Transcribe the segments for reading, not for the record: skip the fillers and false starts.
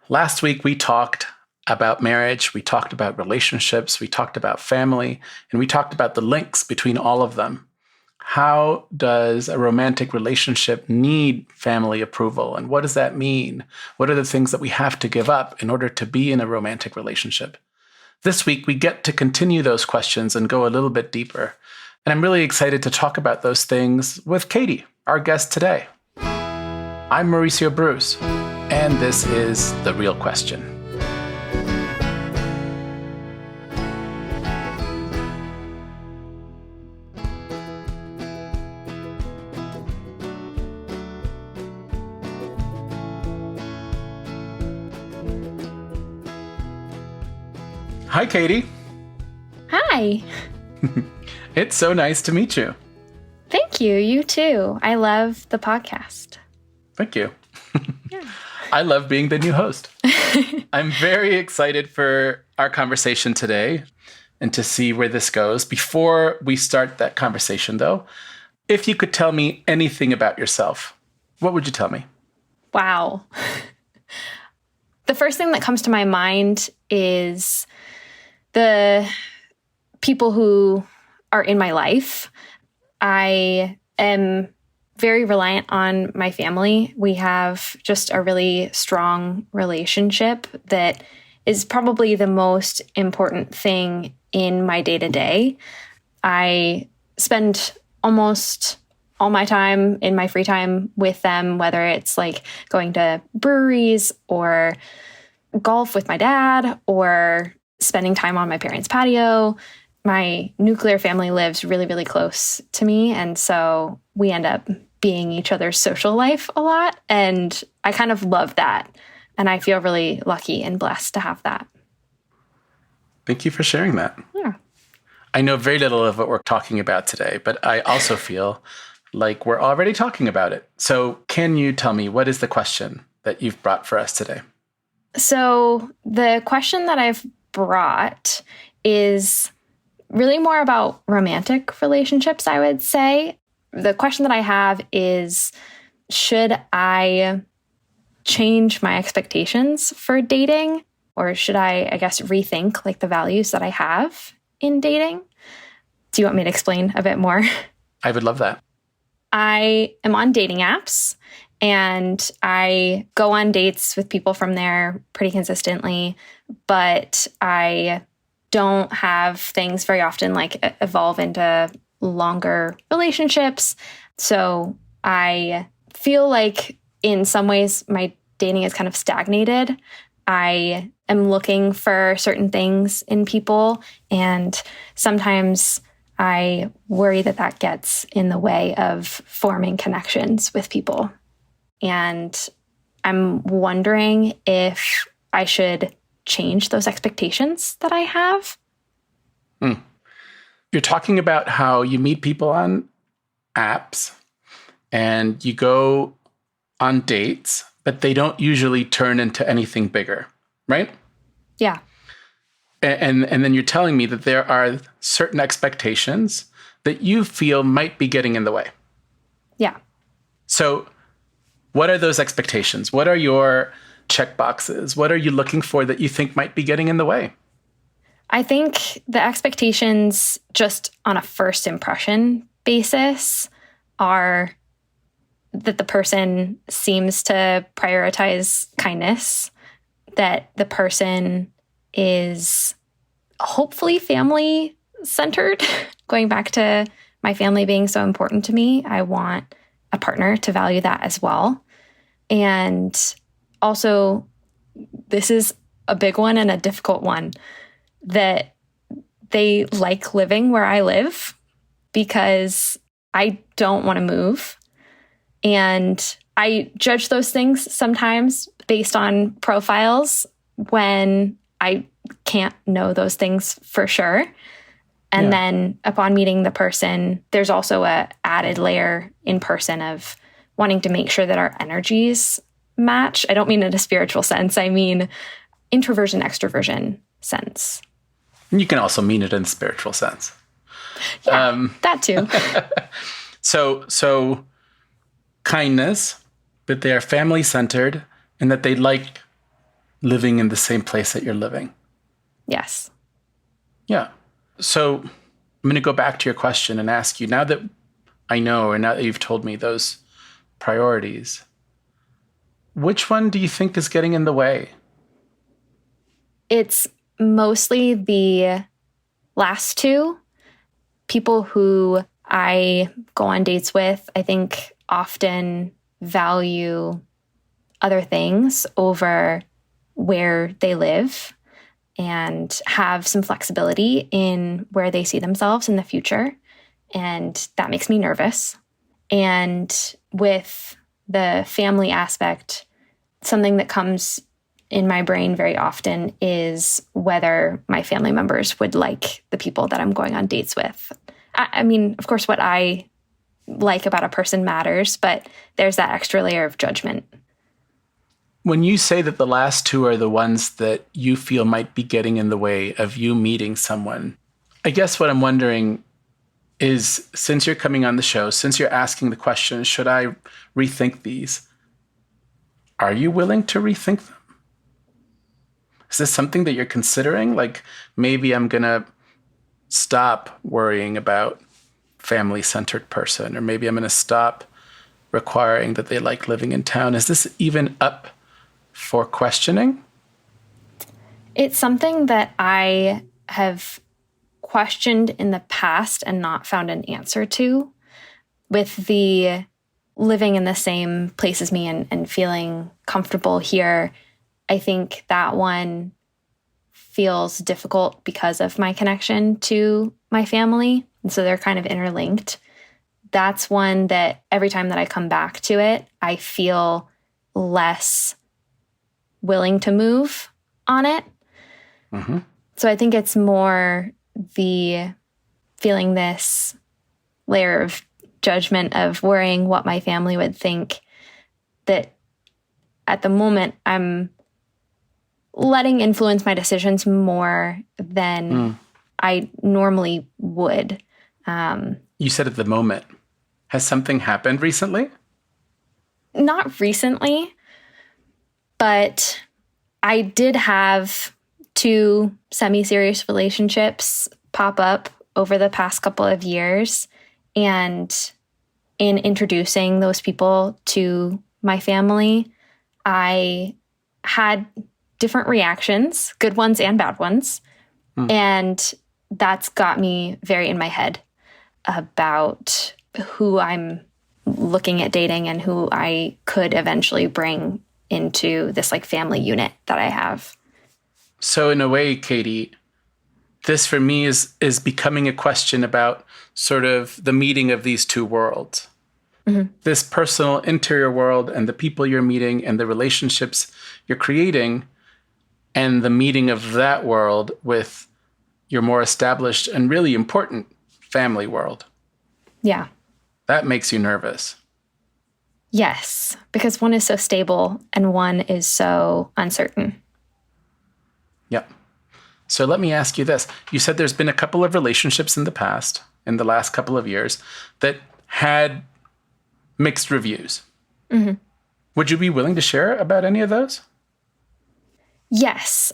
Last week, we talked about marriage, we talked about relationships, we talked about family, and we talked about the links between all of them. How does a romantic relationship need family approval? And what does that mean? What are the things that we have to give up in order to be in a romantic relationship? This week, we get to continue those questions and go a little bit deeper. And I'm really excited to talk about those things with Katie, our guest today. I'm Mauricio Bruce, and this is The Real Question. Hi, Katie. Hi. It's so nice to meet you. Thank you. You too. I love the podcast. Thank you. Yeah. I love being the new host. I'm very excited for our conversation today and to see where this goes. Before we start that conversation, though, if you could tell me anything about yourself, what would you tell me? Wow. The first thing that comes to my mind is the people who are in my life. I am very reliant on my family. We have just a really strong relationship that is probably the most important thing in my day-to-day. I spend almost all my time in my free time with them, whether it's like going to breweries or golf with my dad or spending time on my parents' patio. My nuclear family lives really, really close to me. And so we end up being each other's social life a lot. And I kind of love that. And I feel really lucky and blessed to have that. Thank you for sharing that. Yeah. I know very little of what we're talking about today, but I also feel like we're already talking about it. So can you tell me, what is the question that you've brought for us today? So the question that I've brought is really more about romantic relationships, I would say. The question that I have is, should I change my expectations for dating? Or should I guess, rethink like the values that I have in dating? Do you want me to explain a bit more? I would love that. I am on dating apps and I go on dates with people from there pretty consistently, but I don't have things very often like evolve into longer relationships. So I feel like in some ways my dating is kind of stagnated. I am looking for certain things in people, and sometimes I worry that that gets in the way of forming connections with people. And I'm wondering if I should change those expectations that I have. You're talking about how you meet people on apps and you go on dates, but they don't usually turn into anything bigger, right? Yeah. And then you're telling me that there are certain expectations that you feel might be getting in the way. Yeah. So what are those expectations? What are your checkboxes? What are you looking for that you think might be getting in the way? I think the expectations just on a first impression basis are that the person seems to prioritize kindness, that the person is hopefully family-centered. Going back to my family being so important to me, I want a partner to value that as well. And also, this is a big one and a difficult one, that they like living where I live because I don't want to move. And I judge those things sometimes based on profiles when I can't know those things for sure. And then upon meeting the person, there's also a added layer in person of wanting to make sure that our energies match. I don't mean in a spiritual sense. I mean introversion, extroversion sense. You can also mean it in a spiritual sense. Yeah, that too. So kindness, that they are family-centered and that they like living in the same place that you're living. Yes. Yeah. So I'm going to go back to your question and ask you, now that I know, or now that you've told me those priorities, which one do you think is getting in the way? It's mostly the last two. People who I go on dates with, I think, often value other things over where they live and have some flexibility in where they see themselves in the future. And that makes me nervous. And with the family aspect, something that comes in my brain very often is whether my family members would like the people that I'm going on dates with. I mean, of course, what I like about a person matters, but there's that extra layer of judgment. When you say that the last two are the ones that you feel might be getting in the way of you meeting someone, I guess what I'm wondering is, since you're coming on the show, since you're asking the question, should I rethink these? Are you willing to rethink them? Is this something that you're considering? Like, maybe I'm going to stop worrying about family-centered person, or maybe I'm going to stop requiring that they like living in town. Is this even up for questioning? It's something that I have questioned in the past and not found an answer to. With the living in the same place as me and feeling comfortable here, I think that one feels difficult because of my connection to my family. And so they're kind of interlinked. That's one that every time that I come back to it, I feel less willing to move on it. Mm-hmm. So I think it's more the feeling this layer of judgment of worrying what my family would think, that at the moment I'm letting influence my decisions more than I normally would. You said at the moment. Has something happened recently? Not recently, but I did have 2 semi-serious relationships pop up over the past couple of years. And in introducing those people to my family, I had different reactions, good ones and bad ones. And that's got me very in my head about who I'm looking at dating and who I could eventually bring into this like family unit that I have. So in a way, Katie, this for me is becoming a question about sort of the meeting of these two worlds. Mm-hmm. This personal interior world and the people you're meeting and the relationships you're creating, and the meeting of that world with your more established and really important family world. Yeah. That makes you nervous. Yes, because one is so stable and one is so uncertain. Yep. So let me ask you this. You said there's been a couple of relationships in the past, in the last couple of years, that had mixed reviews. Mm-hmm. Would you be willing to share about any of those? Yes.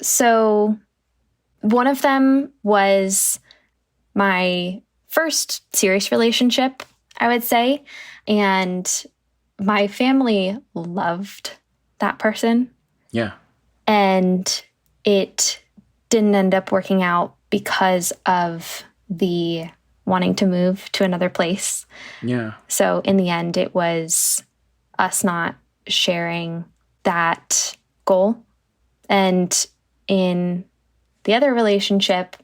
So one of them was my first serious relationship, I would say. And my family loved that person. Yeah. And it didn't end up working out because of the wanting to move to another place. Yeah. So in the end, it was us not sharing that goal. And in the other relationship,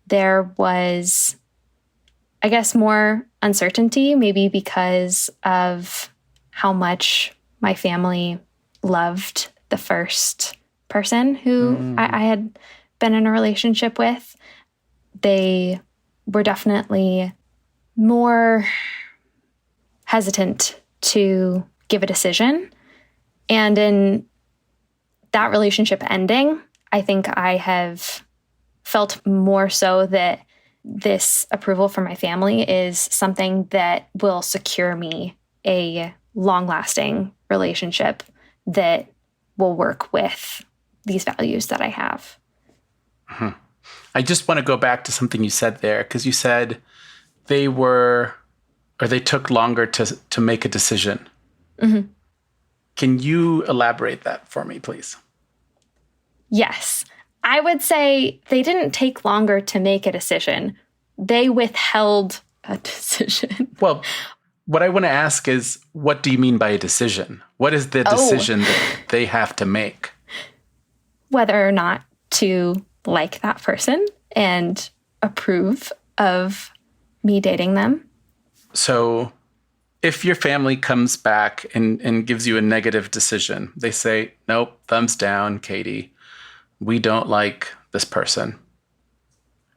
there was, I guess, more uncertainty, maybe because of how much my family loved the first person who I had been in a relationship with. They were definitely more hesitant to give a decision. And in that relationship ending, I think I have felt more so that this approval from my family is something that will secure me a long-lasting relationship that will work with these values that I have. Mm-hmm. I just want to go back to something you said there, because you said they took longer to make a decision. Mm-hmm. Can you elaborate that for me, please? Yes. I would say they didn't take longer to make a decision. They withheld a decision. Well, what I want to ask is, what do you mean by a decision? What is the decision that they have to make? Whether or not to like that person and approve of me dating them. So if your family comes back and gives you a negative decision, they say, nope, thumbs down, Katie, we don't like this person,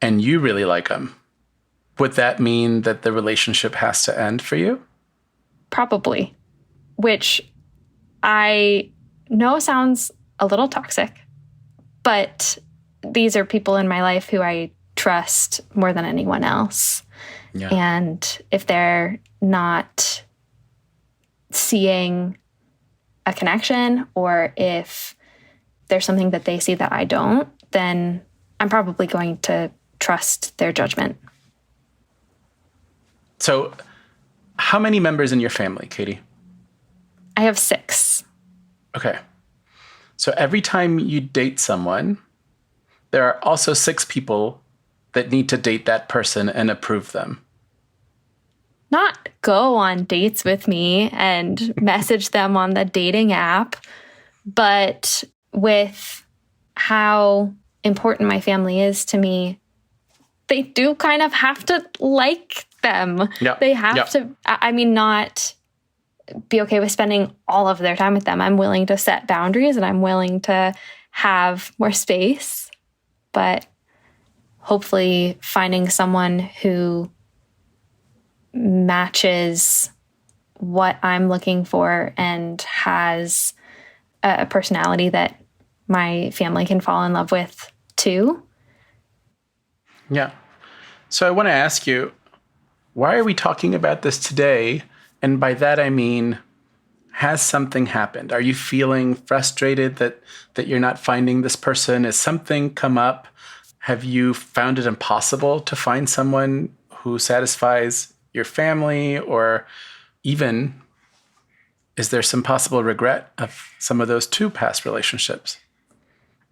and you really like them, would that mean that the relationship has to end for you? Probably, which I know sounds a little toxic, but these are people in my life who I trust more than anyone else. Yeah. And if they're not seeing a connection, or if there's something that they see that I don't, then I'm probably going to trust their judgment. So how many members in your family, Katie? I have 6. Okay. So every time you date someone, there are also 6 people that need to date that person and approve them. Not go on dates with me and message them on the dating app, but with how important my family is to me, they do kind of have to like them. Yep. They have to, not be okay with spending all of their time with them. I'm willing to set boundaries and I'm willing to have more space, but hopefully finding someone who matches what I'm looking for and has a personality that my family can fall in love with too. Yeah. So I want to ask you, why are we talking about this today? And by that, I mean, has something happened? Are you feeling frustrated that you're not finding this person? Has something come up? Have you found it impossible to find someone who satisfies your family? Or even, is there some possible regret of some of those 2 past relationships?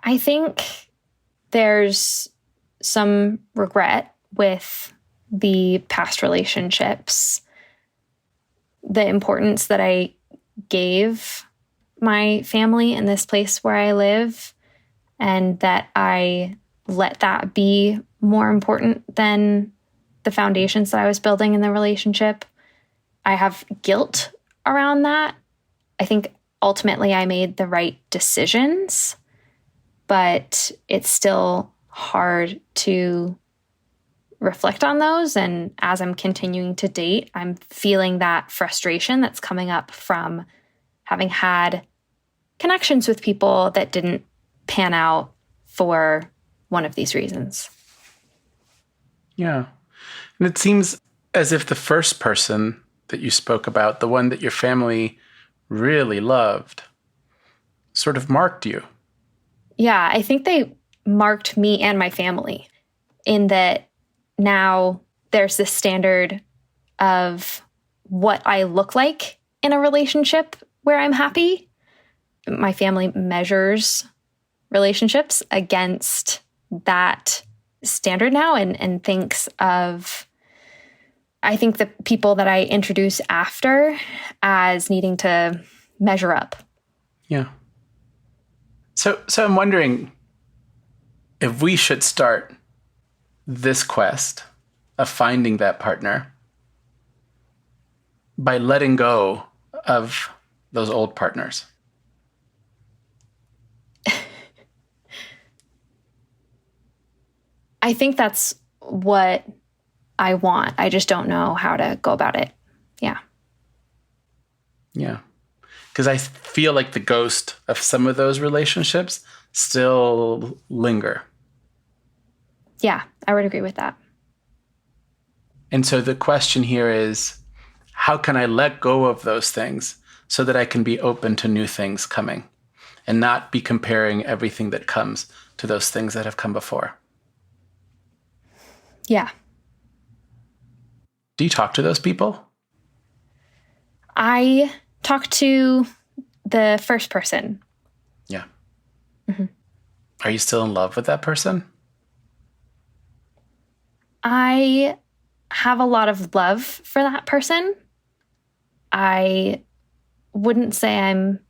I think there's some regret with the past relationships. The importance that I gave my family in this place where I live, and that I let that be more important than the foundations that I was building in the relationship. I have guilt around that. I think ultimately I made the right decisions, but it's still hard to reflect on those. And as I'm continuing to date, I'm feeling that frustration that's coming up from having had connections with people that didn't pan out for one of these reasons. Yeah. And it seems as if the first person that you spoke about, the one that your family really loved, sort of marked you. Yeah, I think they marked me and my family in that now there's this standard of what I look like in a relationship where I'm happy. My family measures relationships against that standard now and thinks of, I think, the people that I introduce after as needing to measure up. Yeah. So I'm wondering if we should start this quest of finding that partner by letting go of those old partners. I think that's what I want. I just don't know how to go about it. Yeah. Yeah. Because I feel like the ghost of some of those relationships still linger. Yeah, I would agree with that. And so the question here is, how can I let go of those things so that I can be open to new things coming? and not be comparing everything that comes to those things that have come before. Yeah. Do you talk to those people? I talk to the first person. Yeah. Mm-hmm. Are you still in love with that person? I have a lot of love for that person. I wouldn't say I'm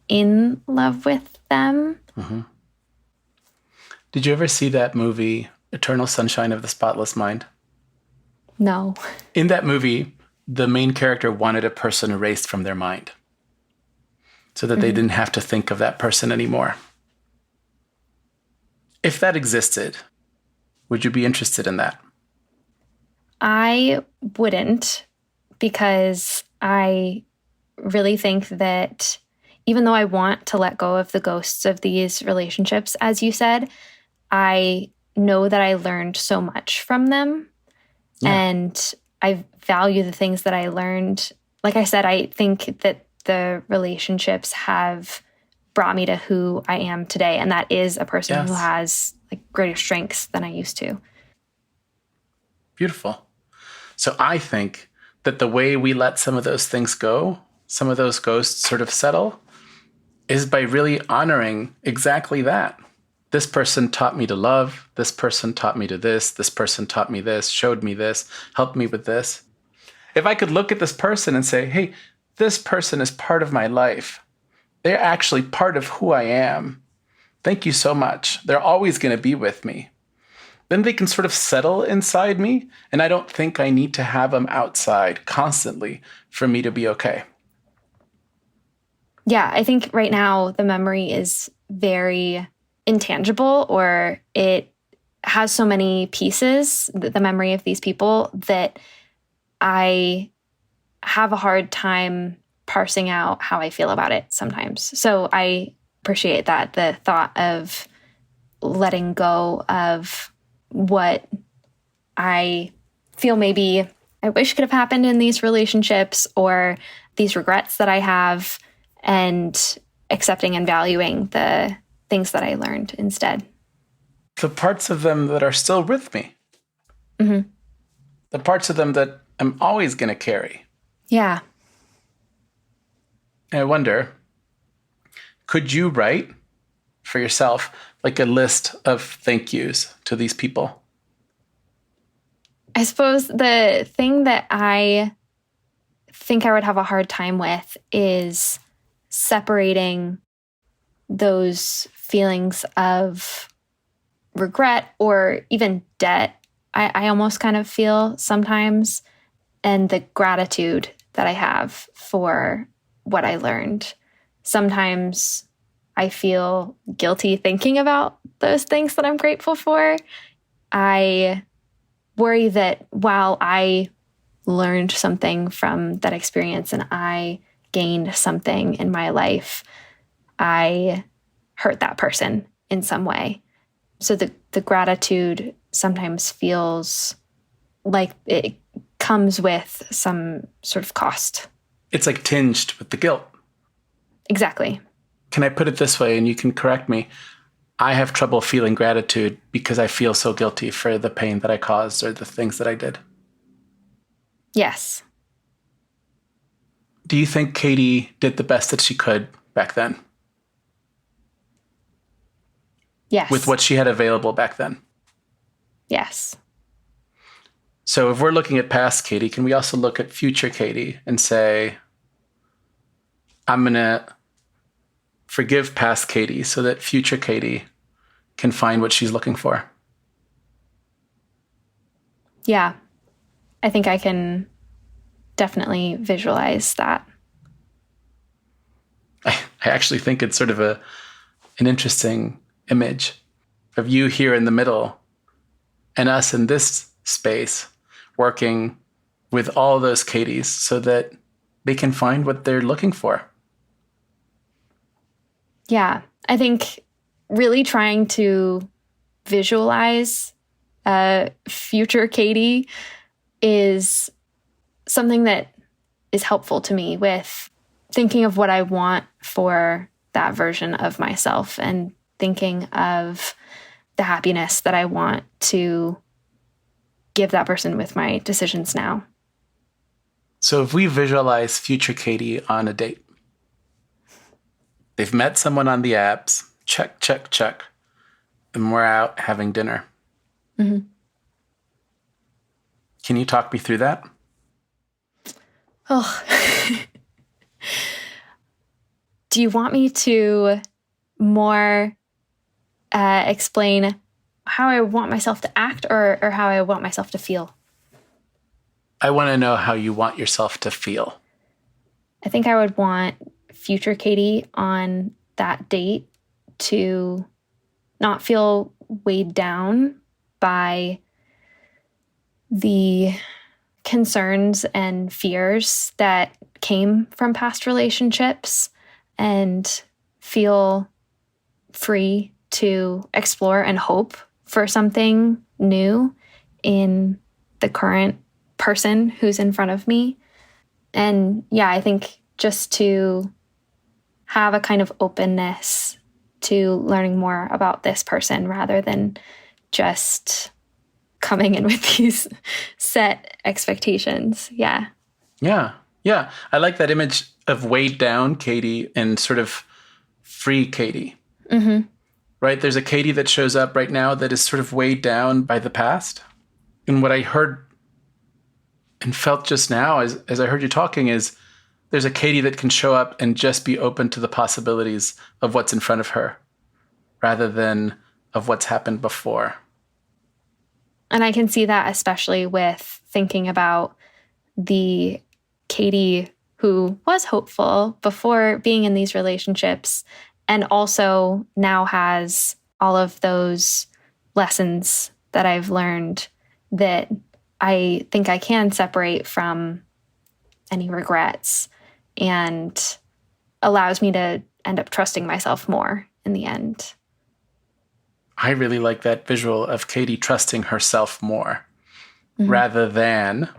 in love with them. Mm-hmm. Did you ever see that movie, Eternal Sunshine of the Spotless Mind? No. In that movie, the main character wanted a person erased from their mind so that they didn't have to think of that person anymore. If that existed, would you be interested in that? I wouldn't, because I really think that even though I want to let go of the ghosts of these relationships, as you said, I know that I learned so much from them. Yeah. And I value the things that I learned. Like I said, I think that the relationships have brought me to who I am today. And that is a person who has like greater strengths than I used to. Beautiful. So I think that the way we let some of those things go, some of those ghosts sort of settle, is by really honoring exactly that. This person taught me to love. This person taught me to this. This person taught me this, showed me this, helped me with this. If I could look at this person and say, hey, this person is part of my life. They're actually part of who I am. Thank you so much. They're always going to be with me. Then they can sort of settle inside me, and I don't think I need to have them outside constantly for me to be okay. Yeah, I think right now the memory is very intangible, or it has so many pieces, the memory of these people, that I have a hard time parsing out how I feel about it sometimes. So I appreciate that, the thought of letting go of what I feel maybe I wish could have happened in these relationships, or these regrets that I have, and accepting and valuing the things that I learned instead. The parts of them that are still with me. Mm-hmm. The parts of them that I'm always going to carry. Yeah. And I wonder, could you write for yourself like a list of thank yous to these people? I suppose the thing that I think I would have a hard time with is separating those feelings of regret or even debt, I almost kind of feel sometimes, and the gratitude that I have for what I learned. Sometimes I feel guilty thinking about those things that I'm grateful for. I worry that while I learned something from that experience and I gained something in my life, I hurt that person in some way. So the gratitude sometimes feels like it comes with some sort of cost. It's like tinged with the guilt. Exactly. Can I put it this way, and you can correct me? I have trouble feeling gratitude because I feel so guilty for the pain that I caused or the things that I did. Yes. Do you think Katie did the best that she could back then? Yes. With what she had available back then? Yes. So if we're looking at past Katie, can we also look at future Katie and say, I'm going to forgive past Katie so that future Katie can find what she's looking for? Yeah. I think I can definitely visualize that. I actually think it's sort of an interesting image of you here in the middle and us in this space working with all those Katies so that they can find what they're looking for. Yeah, I think really trying to visualize future Katie is something that is helpful to me with thinking of what I want for that version of myself and thinking of the happiness that I want to give that person with my decisions now. So if we visualize future Katie on a date, they've met someone on the apps, check, check, check, and we're out having dinner. Mm-hmm. Can you talk me through that? Oh. Do you want me to more explain how I want myself to act or how I want myself to feel? I want to know how you want yourself to feel. I think I would want future Katie on that date to not feel weighed down by the concerns and fears that came from past relationships and feel free to explore and hope for something new in the current person who's in front of me. And yeah, I think just to have a kind of openness to learning more about this person rather than just coming in with these set expectations. Yeah. Yeah. Yeah. I like that image of weighed down Katie and sort of free Katie. Mm-hmm. Right? There's a Katie that shows up right now that is sort of weighed down by the past. And what I heard and felt just now as I heard you talking is there's a Katie that can show up and just be open to the possibilities of what's in front of her rather than of what's happened before. And I can see that especially with thinking about the Katie who was hopeful before being in these relationships and also now has all of those lessons that I've learned that I think I can separate from any regrets and allows me to end up trusting myself more in the end. I really like that visual of Katie trusting herself more rather than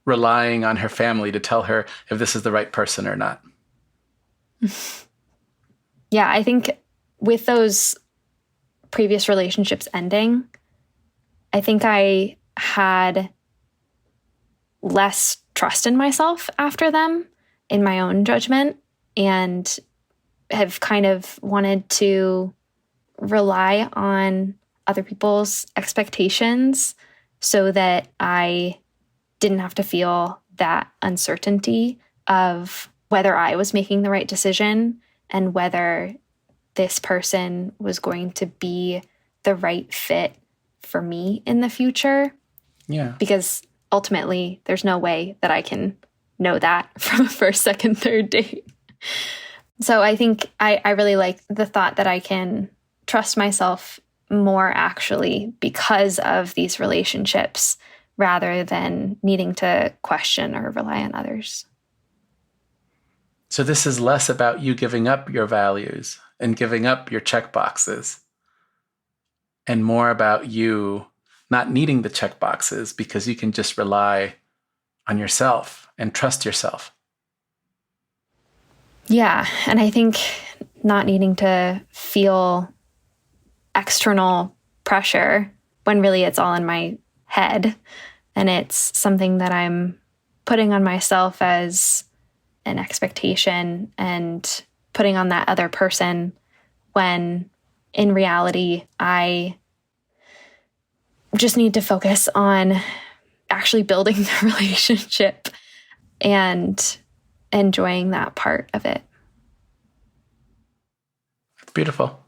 relying on her family to tell her if this is the right person or not. Yeah, I think with those previous relationships ending, I think I had less trust in myself after them, in my own judgment, and have kind of wanted to rely on other people's expectations so that I didn't have to feel that uncertainty of whether I was making the right decision and whether this person was going to be the right fit for me in the future. Yeah. Because ultimately, there's no way that I can know that from a first, second, third date. So I think I really like the thought that I can trust myself more actually because of these relationships rather than needing to question or rely on others. So this is less about you giving up your values and giving up your check boxes and more about you not needing the check boxes because you can just rely on yourself and trust yourself. Yeah. And I think not needing to feel external pressure when really it's all in my head. And it's something that I'm putting on myself as an expectation and putting on that other person when in reality, I just need to focus on actually building the relationship and enjoying that part of it. Beautiful.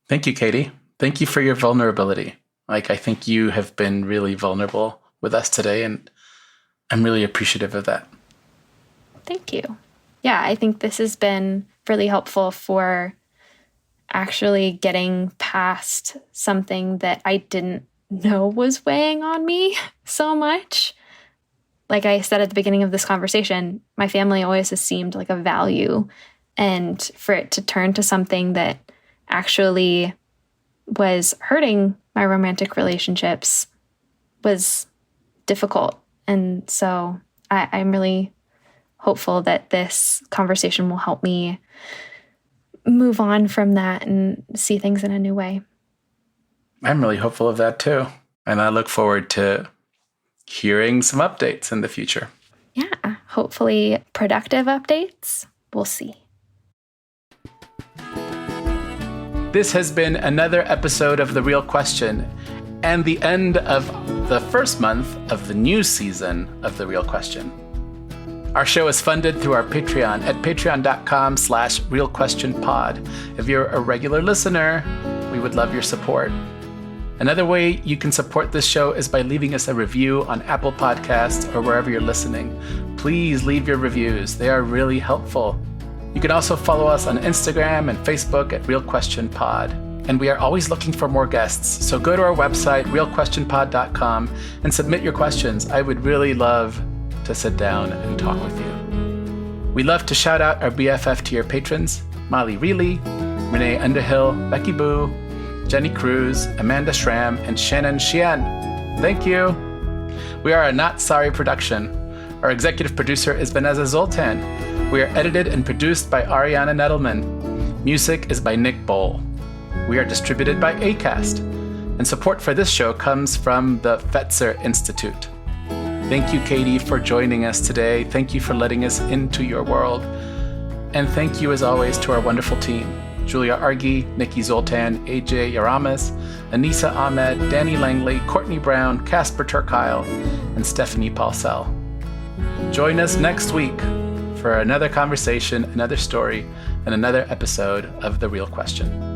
Thank you, Katie. Thank you for your vulnerability. I think you have been really vulnerable with us today, and I'm really appreciative of that. Thank you. Yeah, I think this has been really helpful for actually getting past something that I didn't know was weighing on me so much. Like I said at the beginning of this conversation, my family always has seemed like a value. And for it to turn to something that actually was hurting my romantic relationships was difficult. And so I'm really hopeful that this conversation will help me move on from that and see things in a new way. I'm really hopeful of that too. And I look forward to hearing some updates in the future. Yeah, hopefully productive updates. We'll see. This has been another episode of The Real Question and the end of the first month of the new season of The Real Question. Our show is funded through our Patreon at patreon.com/realquestionpod. If you're a regular listener, we would love your support. Another way you can support this show is by leaving us a review on Apple Podcasts or wherever you're listening. Please leave your reviews. They are really helpful. You can also follow us on Instagram and Facebook at Real Question Pod. And we are always looking for more guests. So go to our website, realquestionpod.com, and submit your questions. I would really love to sit down and talk with you. We love to shout out our BFF tier patrons, Molly Reilly, Renee Underhill, Becky Boo, Jenny Cruz, Amanda Schramm, and Shannon Xian. Thank you. We are a Not Sorry production. Our executive producer is Vanessa Zoltan. We are edited and produced by Ariana Nettleman. Music is by Nick Bowl. We are distributed by Acast. And support for this show comes from the Fetzer Institute. Thank you, Katie, for joining us today. Thank you for letting us into your world. And thank you, as always, to our wonderful team. Julia Argy, Nikki Zoltan, AJ Yaramas, Anissa Ahmed, Danny Langley, Courtney Brown, Casper Turkile, and Stephanie Paulsell. Join us next week for another conversation, another story, and another episode of The Real Question.